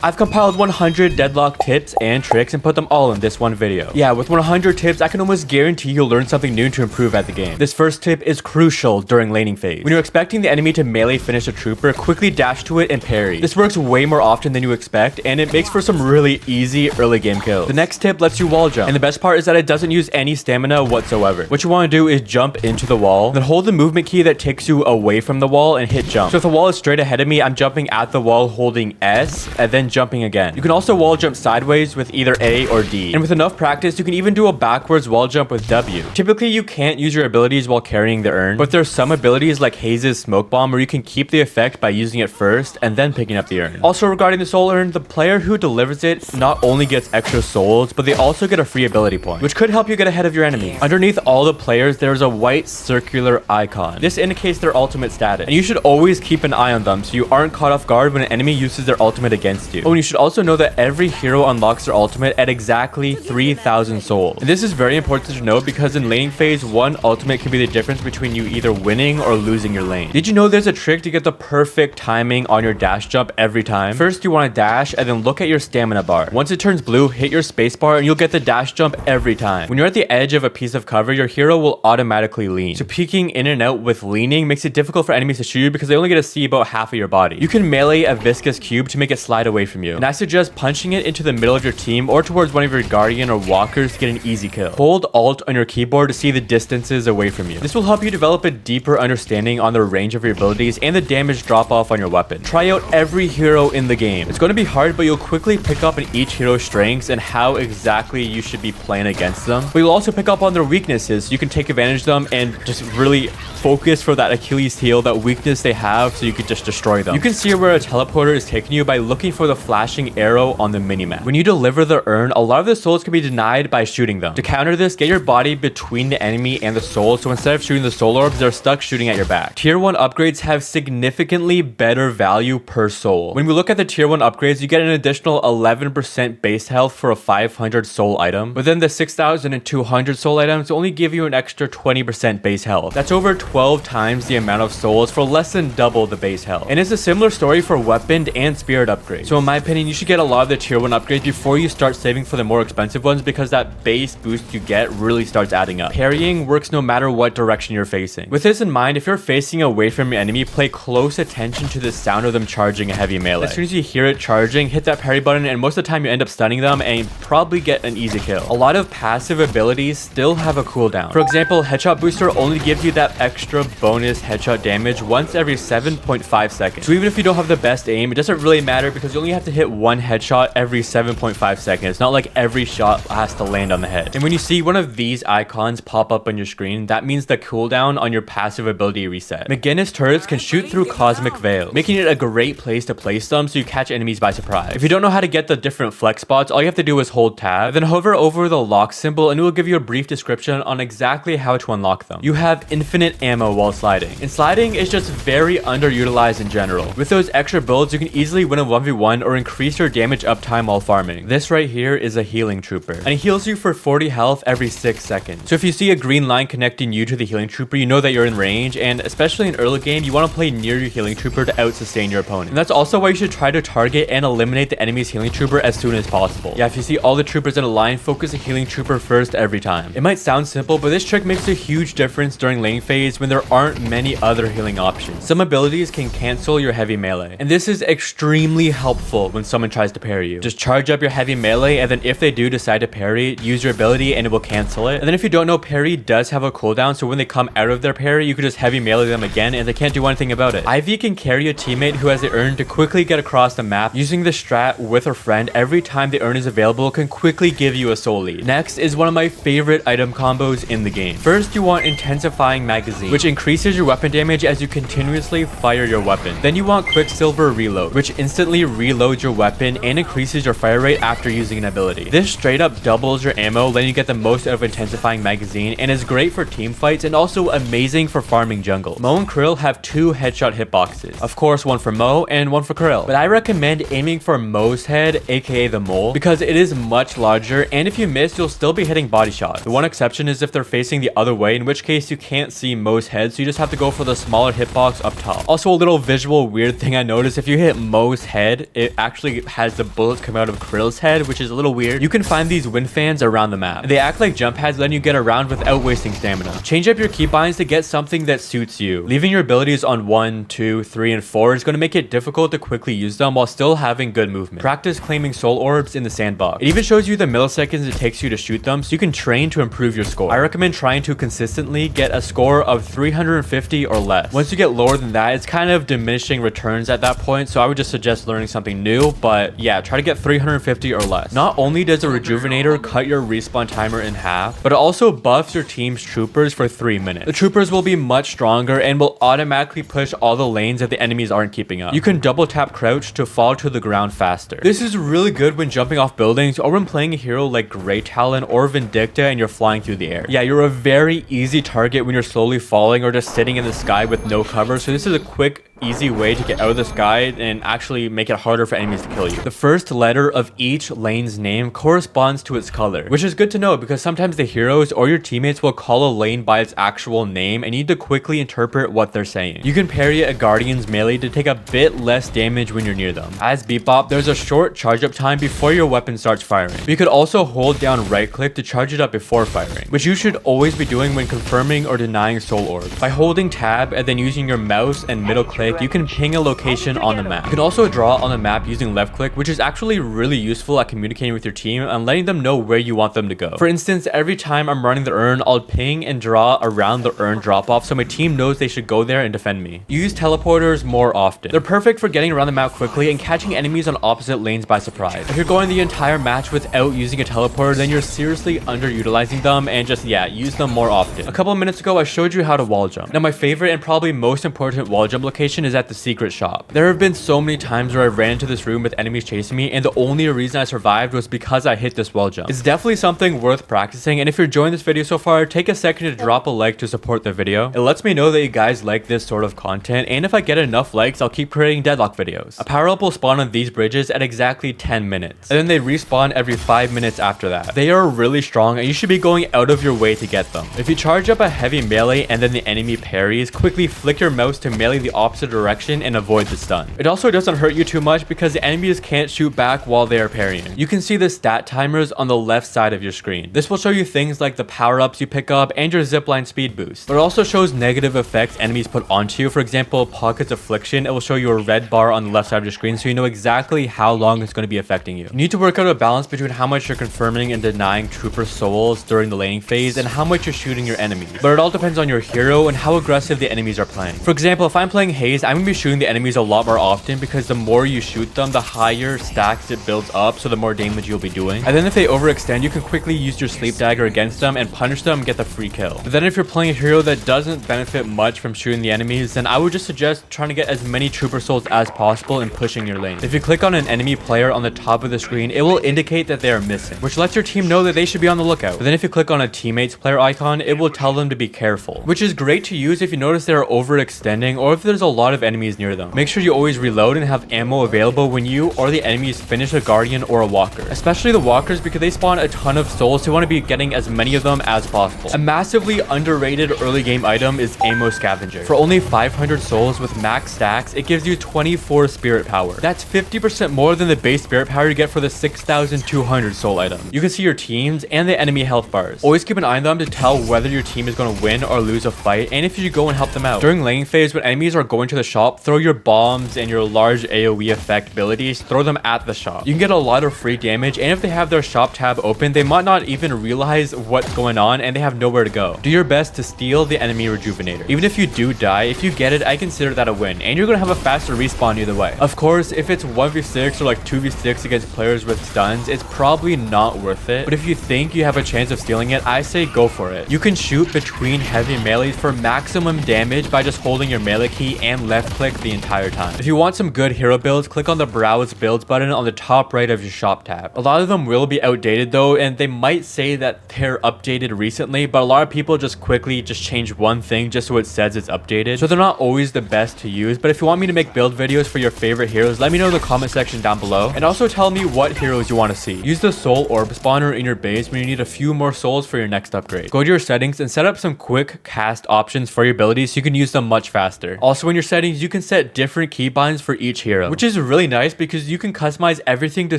I've compiled 100 Deadlock tips and tricks and put them all in this one video. Yeah, with 100 tips, I can almost guarantee you'll learn something new to improve at the game. This first tip is crucial during laning phase. When you're expecting the enemy to melee finish a trooper, quickly dash to it and parry. This works way more often than you expect, and it makes for some really easy early game kills. The next tip lets you wall jump, and the best part is that it doesn't use any stamina whatsoever. What you want to do is jump into the wall, then hold the movement key that takes you away from the wall and hit jump. So if the wall is straight ahead of me, I'm jumping at the wall holding S and then jumping again. You can also wall jump sideways with either A or D. And with enough practice, you can even do a backwards wall jump with W. Typically, you can't use your abilities while carrying the urn, but there are some abilities like Haze's smoke bomb where you can keep the effect by using it first and then picking up the urn. Also regarding the soul urn, the player who delivers it not only gets extra souls, but they also get a free ability point, which could help you get ahead of your enemies. Underneath all the players, there's a white circular icon. This indicates their ultimate status, and you should always keep an eye on them so you aren't caught off guard when an enemy uses their ultimate against you. Oh, and you should also know that every hero unlocks their ultimate at exactly 3,000 souls. And this is very important to know because in laning phase, one ultimate can be the difference between you either winning or losing your lane. Did you know there's a trick to get the perfect timing on your dash jump every time? First, you want to dash and then look at your stamina bar. Once it turns blue, hit your spacebar and you'll get the dash jump every time. When you're at the edge of a piece of cover, your hero will automatically lean. So peeking in and out with leaning makes it difficult for enemies to shoot you because they only get to see about half of your body. You can melee a viscous cube to make it slide away from you. And I suggest punching it into the middle of your team or towards one of your guardian or walkers to get an easy kill. Hold Alt on your keyboard to see the distances away from you. This will help you develop a deeper understanding on the range of your abilities and the damage drop off on your weapon. Try out every hero in the game. It's going to be hard, but you'll quickly pick up on each hero's strengths and how exactly you should be playing against them. But you'll also pick up on their weaknesses so you can take advantage of them and just really focus for that Achilles heel, that weakness they have, so you can just destroy them. You can see where a teleporter is taking you by looking for the flashing arrow on the minimap. When you deliver the urn, a lot of the souls can be denied by shooting them. To counter this, get your body between the enemy and the soul, so instead of shooting the soul orbs, they're stuck shooting at your back. Tier 1 upgrades have significantly better value per soul. When we look at the tier 1 upgrades, you get an additional 11% base health for a 500 soul item, but then the 6,200 soul items only give you an extra 20% base health. That's over 12 times the amount of souls for less than double the base health. And it's a similar story for weapon and spirit upgrades. So in my opinion, you should get a lot of the tier 1 upgrades before you start saving for the more expensive ones because that base boost you get really starts adding up. Parrying works no matter what direction you're facing. With this in mind, if you're facing away from your enemy, pay close attention to the sound of them charging a heavy melee. As soon as you hear it charging, hit that parry button, and most of the time you end up stunning them and probably get an easy kill. A lot of passive abilities still have a cooldown. For example, headshot booster only gives you that extra bonus headshot damage once every 7.5 seconds. So even if you don't have the best aim, it doesn't really matter because you only have to hit one headshot every 7.5 seconds. It's not like every shot has to land on the head. And when you see one of these icons pop up on your screen, that means the cooldown on your passive ability reset. McGinnis turrets can shoot through cosmic veils, making it a great place to place them so you catch enemies by surprise. If you don't know how to get the different flex spots, all you have to do is hold tab, then hover over the lock symbol and it will give you a brief description on exactly how to unlock them. You have infinite ammo while sliding, and sliding is just very underutilized in general. With those extra builds, you can easily win a 1v1 or increase your damage uptime while farming. This right here is a healing trooper, and it heals you for 40 health every 6 seconds. So if you see a green line connecting you to the healing trooper, you know that you're in range, and especially in early game, you want to play near your healing trooper to out-sustain your opponent. And that's also why you should try to target and eliminate the enemy's healing trooper as soon as possible. Yeah, if you see all the troopers in a line, focus the healing trooper first every time. It might sound simple, but this trick makes a huge difference during laning phase when there aren't many other healing options. Some abilities can cancel your heavy melee, and this is extremely helpful when someone tries to parry you. Just charge up your heavy melee, and then if they do decide to parry, use your ability and it will cancel it. And then if you don't know, parry does have a cooldown, so when they come out of their parry, you can just heavy melee them again and they can't do anything about it. Ivy can carry a teammate who has the urn to quickly get across the map. Using the strat with a friend every time the urn is available can quickly give you a soul lead. Next is one of my favorite item combos in the game. First, you want intensifying magazine, which increases your weapon damage as you continuously fire your weapon. Then you want quicksilver reload, which instantly reloads your weapon and increases your fire rate after using an ability. This straight up doubles your ammo, letting you get the most out of intensifying magazine, and is great for team fights and also amazing for farming jungle. Mo and Krill have 2 headshot hitboxes. Of course, one for Mo and one for Krill, but I recommend aiming for Mo's head, aka the mole, because it is much larger, and if you miss, you'll still be hitting body shots. The one exception is if they're facing the other way, in which case you can't see Mo's head, so you just have to go for the smaller hitbox up top. Also, a little visual weird thing I noticed, if you hit Mo's head, it it actually has the bullets come out of Krill's head, which is a little weird. You can find these wind fans around the map. They act like jump pads, letting you get around without wasting stamina. Change up your keybinds to get something that suits you. Leaving your abilities on 1, 2, 3, and 4 is going to make it difficult to quickly use them while still having good movement. Practice claiming soul orbs in the sandbox. It even shows you the milliseconds it takes you to shoot them, so you can train to improve your score. I recommend trying to consistently get a score of 350 or less. Once you get lower than that, it's kind of diminishing returns at that point, so I would just suggest learning something new, but yeah, try to get 350 or less. Not only does a rejuvenator cut your respawn timer in half, but it also buffs your team's troopers for 3 minutes. The troopers will be much stronger and will automatically push all the lanes if the enemies aren't keeping up. You can double tap crouch to fall to the ground faster. This is really good when jumping off buildings or when playing a hero like Grey Talon or Vindicta and you're flying through the air. Yeah, you're a very easy target when you're slowly falling or just sitting in the sky with no cover, so this is a quick, easy way to get out of the sky and actually make it harder for enemies to kill you. The first letter of each lane's name corresponds to its color, which is good to know because sometimes the heroes or your teammates will call a lane by its actual name and you need to quickly interpret what they're saying. You can parry a Guardian's melee to take a bit less damage when you're near them. As Bebop, there's a short charge up time before your weapon starts firing. You could also hold down right click to charge it up before firing, which you should always be doing when confirming or denying soul orbs. By holding tab and then using your mouse and middle click, you can ping a location on the map. You can also draw on the map using left click, which is actually really useful at communicating with your team and letting them know where you want them to go. For instance, every time I'm running the urn, I'll ping and draw around the urn drop off so my team knows they should go there and defend me. Use teleporters more often. They're perfect for getting around the map quickly and catching enemies on opposite lanes by surprise. If you're going the entire match without using a teleporter, then you're seriously underutilizing them, and just use them more often. A couple of minutes ago, I showed you how to wall jump. Now my favorite and probably most important wall jump location is at the secret shop. There have been so many times where I ran into this room with enemies chasing me, and the only reason I survived was because I hit this wall jump. It's definitely something worth practicing, and if you're enjoying this video so far, take a second to drop a like to support the video. It lets me know that you guys like this sort of content, and if I get enough likes, I'll keep creating Deadlock videos. A power-up will spawn on these bridges at exactly 10 minutes, and then they respawn every 5 minutes after that. They are really strong, and you should be going out of your way to get them. If you charge up a heavy melee and then the enemy parries, quickly flick your mouse to melee the opposite direction and avoid the stun. It also doesn't hurt you too much because the enemies can't shoot back while they are parrying. You can see the stat timers on the left side of your screen. This will show you things like the power-ups you pick up and your zipline speed boost. But it also shows negative effects enemies put onto you. For example, Pocket's Affliction, it will show you a red bar on the left side of your screen so you know exactly how long it's going to be affecting you. You need to work out a balance between how much you're confirming and denying trooper souls during the laning phase and how much you're shooting your enemies. But it all depends on your hero and how aggressive the enemies are playing. For example, if I'm playing Haze, I'm going to be shooting the enemies a lot more often because the more you shoot them, the higher stacks it builds up, so the more damage you'll be doing. And then if they overextend, you can quickly use your sleep dagger against them and punish them and get the free kill. But then if you're playing a hero that doesn't benefit much from shooting the enemies, then I would just suggest trying to get as many trooper souls as possible and pushing your lane. If you click on an enemy player on the top of the screen, it will indicate that they are missing, which lets your team know that they should be on the lookout. But then if you click on a teammate's player icon, it will tell them to be careful, which is great to use if you notice they're overextending or if there's a lot of enemies near them. Make sure you always reload and have ammo available when you or the enemies finish a guardian or a walker, especially the walkers because they spawn a ton of souls, so you want to be getting as many of them as possible. A massively underrated early game item is ammo scavenger. For only 500 souls with max stacks, it gives you 24 spirit power. That's 50% more than the base spirit power you get for the 6,200 soul item. You can see your teams and the enemy health bars. Always keep an eye on them to tell whether your team is going to win or lose a fight, and if you should go and help them out. During laning phase, when enemies are going to the shop, throw your bombs and your large AoE effect abilities, throw them at the shop. You can get a lot of free damage, and if they have their shop tab open, they might not even realize what's going on and they have nowhere to go. Do your best to steal the enemy rejuvenator. Even if you do die, if you get it, I consider that a win, and you're going to have a faster respawn either way. Of course, if it's 1v6 or like 2v6 against players with stuns, it's probably not worth it, but if you think you have a chance of stealing it, I say go for it. You can shoot between heavy melees for maximum damage by just holding your melee key and left click the entire time. If you want some good hero builds, click on the browse builds button on the top right of your shop tab. A lot of them will be outdated though, and they might say that they're updated recently, but a lot of people just quickly change one thing just so it says it's updated, so they're not always the best to use. But if you want me to make build videos for your favorite heroes, let me know in the comment section down below, and also tell me what heroes you want to see. Use the soul orb spawner in your base when you need a few more souls for your next upgrade. Go to your settings and set up some quick cast options for your abilities so you can use them much faster. Also, when you're settings, you can set different keybinds for each hero, which is really nice because you can customize everything to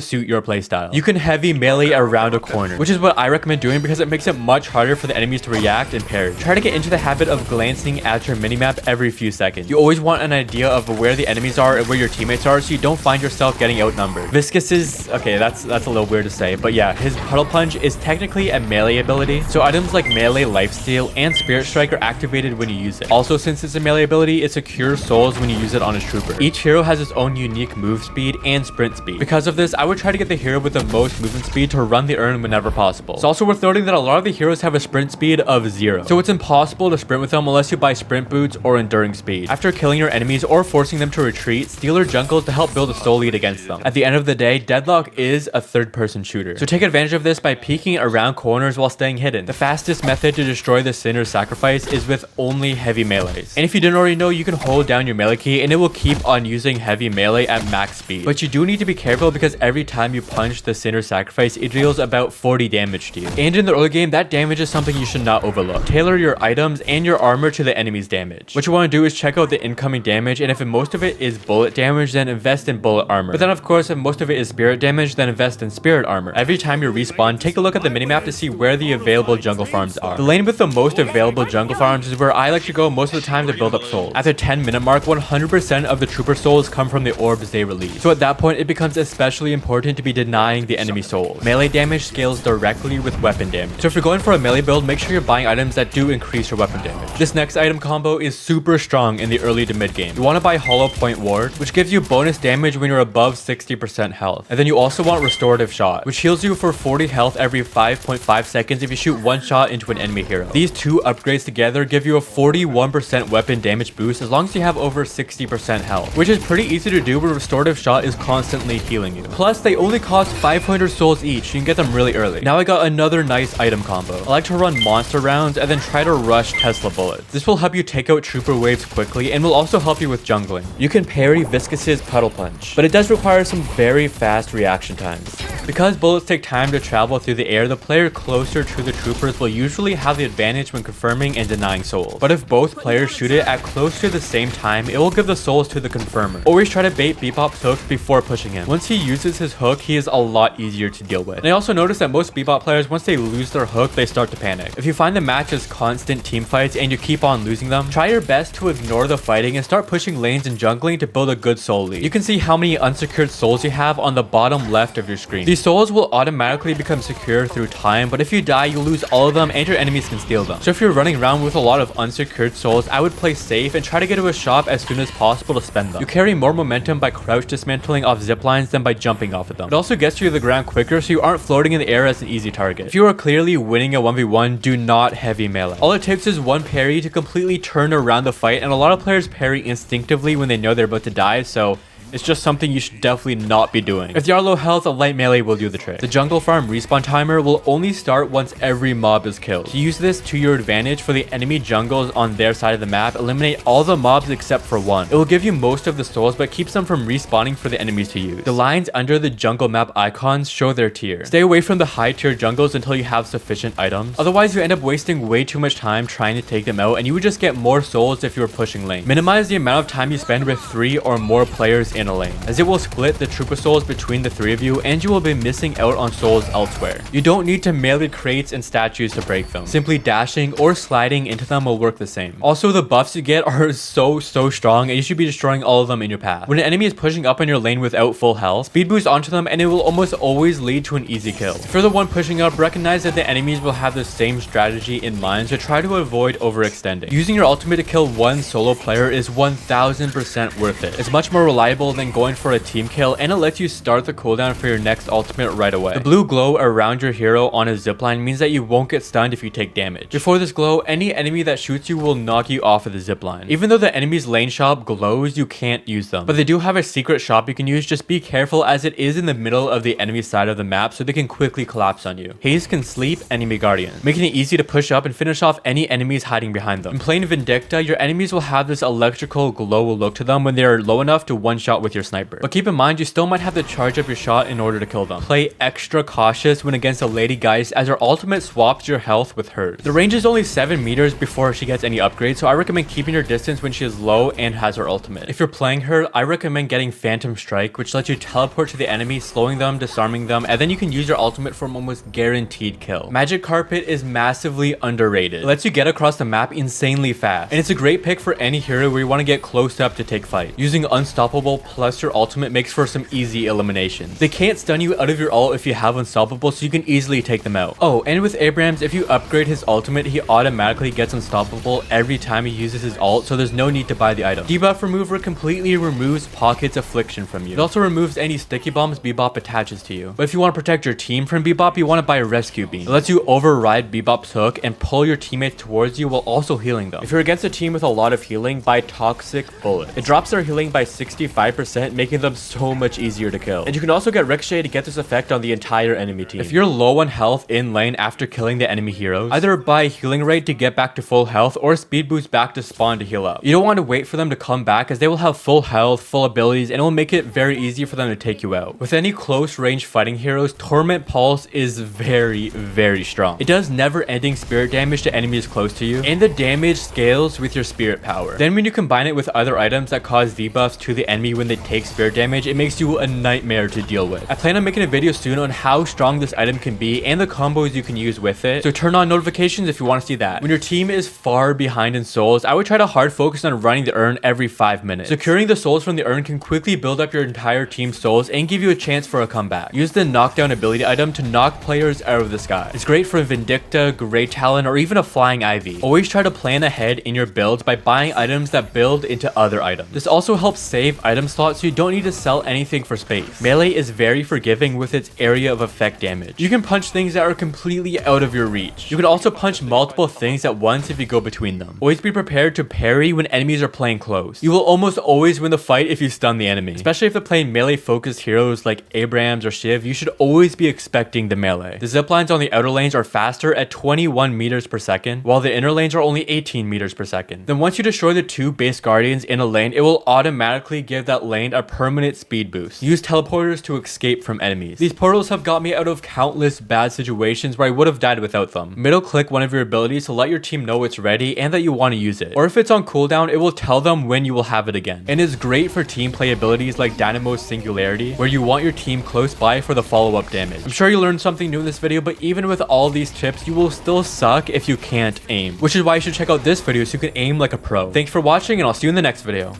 suit your playstyle. You can heavy melee around a corner, which is what I recommend doing because it makes it much harder for the enemies to react and parry. Try to get into the habit of glancing at your minimap every few seconds. You always want an idea of where the enemies are and where your teammates are so you don't find yourself getting outnumbered. Viscous is, okay, that's a little weird to say, but yeah, his Puddle Punch is technically a melee ability, so items like melee lifesteal and Spirit Strike are activated when you use it. Also, since it's a melee ability, it secures souls when you use it on a trooper. Each hero has its own unique move speed and sprint speed. Because of this, I would try to get the hero with the most movement speed to run the urn whenever possible. It's also worth noting that a lot of the heroes have a sprint speed of 0, so it's impossible to sprint with them unless you buy sprint boots or enduring speed. After killing your enemies or forcing them to retreat, steal their jungles to help build a soul lead against them. At the end of the day, Deadlock is a third-person shooter, so take advantage of this by peeking around corners while staying hidden. The fastest method to destroy the Sinner's Sacrifice is with only heavy melees. And if you didn't already know, you can hold down your melee key and it will keep on using heavy melee at max speed. But you do need to be careful because every time you punch the Sinner's Sacrifice, it deals about 40 damage to you. And in the early game, that damage is something you should not overlook. Tailor your items and your armor to the enemy's damage. What you want to do is check out the incoming damage, and if most of it is bullet damage, then invest in bullet armor. But then of course, if most of it is spirit damage, then invest in spirit armor. Every time you respawn, take a look at the minimap to see where the available jungle farms are. The lane with the most available jungle farms is where I like to go most of the time to build up souls. At the 10-minute mark, 100% of the trooper souls come from the orbs they release. So at that point, it becomes especially important to be denying the enemy souls. Melee damage scales directly with weapon damage. So if you're going for a melee build, make sure you're buying items that do increase your weapon damage. This next item combo is super strong in the early to mid game. You want to buy Hollow Point Ward, which gives you bonus damage when you're above 60% health. And then you also want Restorative Shot, which heals you for 40 health every 5.5 seconds if you shoot one shot into an enemy hero. These two upgrades together give you a 41% weapon damage boost as long as you have over 60% health, which is pretty easy to do when Restorative Shot is constantly healing you. Plus, they only cost 500 souls each, so you can get them really early. Now I got another nice item combo. I like to run monster rounds and then try to rush Tesla bullets. This will help you take out trooper waves quickly and will also help you with jungling. You can parry Viscous's Puddle Punch, but it does require some very fast reaction times. Because bullets take time to travel through the air, the player closer to the troopers will usually have the advantage when confirming and denying souls. But if both players shoot it at close to the same time, it will give the souls to the confirmer. Always try to bait Bebop's hook before pushing him. Once he uses his hook, he is a lot easier to deal with. And I also noticed that most Bebop players, once they lose their hook, they start to panic. If you find the match is constant team fights and you keep on losing them, try your best to ignore the fighting and start pushing lanes and jungling to build a good soul lead. You can see how many unsecured souls you have on the bottom left of your screen. These souls will automatically become secure through time, but if you die, you lose all of them and your enemies can steal them. So if you're running around with a lot of unsecured souls, I would play safe and try to get to a shop as soon as possible to spend them. You carry more momentum by crouch dismantling off zip lines than by jumping off of them. It also gets you to the ground quicker so you aren't floating in the air as an easy target. If you are clearly winning a 1v1, do not heavy melee. All it takes is one parry to completely turn around the fight, and a lot of players parry instinctively when they know they're about to die, so it's just something you should definitely not be doing. If you are low health, a light melee will do the trick. The jungle farm respawn timer will only start once every mob is killed. To use this to your advantage for the enemy jungles on their side of the map, eliminate all the mobs except for one. It will give you most of the souls but keeps them from respawning for the enemies to use. The lines under the jungle map icons show their tier. Stay away from the high tier jungles until you have sufficient items. Otherwise, you end up wasting way too much time trying to take them out, and you would just get more souls if you were pushing lane. Minimize the amount of time you spend with 3 or more players in a lane, as it will split the trooper souls between the 3 of you and you will be missing out on souls elsewhere. You don't need to melee crates and statues to break them. Simply dashing or sliding into them will work the same. Also, the buffs you get are so strong and you should be destroying all of them in your path. When an enemy is pushing up in your lane without full health, speed boost onto them and it will almost always lead to an easy kill. For the one pushing up, recognize that the enemies will have the same strategy in mind, so try to avoid overextending. Using your ultimate to kill one solo player is 1000% worth it. It's much more reliable than going for a team kill, and it lets you start the cooldown for your next ultimate right away. The blue glow around your hero on a zipline means that you won't get stunned if you take damage. Before this glow, any enemy that shoots you will knock you off of the zipline. Even though the enemy's lane shop glows, you can't use them. But they do have a secret shop you can use, just be careful as it is in the middle of the enemy side of the map so they can quickly collapse on you. Haze can sleep enemy guardians, making it easy to push up and finish off any enemies hiding behind them. In plain Vindicta, your enemies will have this electrical glow look to them when they are low enough to one-shot shot with your sniper. But keep in mind, you still might have to charge up your shot in order to kill them. Play extra cautious when against a lady Geist, as her ultimate swaps your health with hers. The range is only 7 meters before she gets any upgrades, so I recommend keeping your distance when she is low and has her ultimate. If you're playing her, I recommend getting Phantom Strike, which lets you teleport to the enemy, slowing them, disarming them, and then you can use your ultimate for an almost guaranteed kill. Magic Carpet is massively underrated. It lets you get across the map insanely fast, and it's a great pick for any hero where you want to get close up to take fight. Using Unstoppable plus your ultimate makes for some easy eliminations. They can't stun you out of your ult if you have Unstoppable, so you can easily take them out. Oh, and with Abrams, if you upgrade his ultimate, he automatically gets Unstoppable every time he uses his ult, so there's no need to buy the item. Debuff Remover completely removes Pocket's affliction from you. It also removes any sticky bombs Bebop attaches to you. But if you want to protect your team from Bebop, you want to buy a Rescue Beam. It lets you override Bebop's hook and pull your teammates towards you while also healing them. If you're against a team with a lot of healing, buy Toxic Bullet. It drops their healing by 65%, making them so much easier to kill. And you can also get Ricochet to get this effect on the entire enemy team. If you're low on health in lane after killing the enemy heroes, either buy Healing Rate to get back to full health or Speed Boost back to spawn to heal up. You don't want to wait for them to come back, as they will have full health, full abilities, and it will make it very easy for them to take you out. With any close range fighting heroes, Torment Pulse is very strong. It does never-ending spirit damage to enemies close to you, and the damage scales with your spirit power. Then when you combine it with other items that cause debuffs to the enemy when they take spirit damage, it makes you a nightmare to deal with. I plan on making a video soon on how strong this item can be and the combos you can use with it, so turn on notifications if you want to see that. When your team is far behind in souls, I would try to hard focus on running the urn every 5 minutes. Securing the souls from the urn can quickly build up your entire team's souls and give you a chance for a comeback. Use the knockdown ability item to knock players out of the sky. It's great for Vindicta, Great Talon, or even a Flying Ivy. Always try to plan ahead in your builds by buying items that build into other items. This also helps save item slots, so you don't need to sell anything for space. Melee is very forgiving with its area of effect damage. You can punch things that are completely out of your reach. You can also punch multiple things at once if you go between them. Always be prepared to parry when enemies are playing close. You will almost always win the fight if you stun the enemy. Especially if they're playing melee focused heroes like Abrams or Shiv, you should always be expecting the melee. The ziplines on the outer lanes are faster at 21 meters per second, while the inner lanes are only 18 meters per second. Then once you destroy the 2 base guardians in a lane, it will automatically give that lane a permanent speed boost. Use teleporters to escape from enemies. These portals have got me out of countless bad situations where I would have died without them. Middle click one of your abilities to let your team know it's ready and that you want to use it. Or if it's on cooldown, it will tell them when you will have it again. And is great for team play abilities like Dynamo's Singularity, where you want your team close by for the follow-up damage. I'm sure you learned something new in this video, but even with all these tips, you will still suck if you can't aim. Which is why you should check out this video so you can aim like a pro. Thanks for watching, and I'll see you in the next video.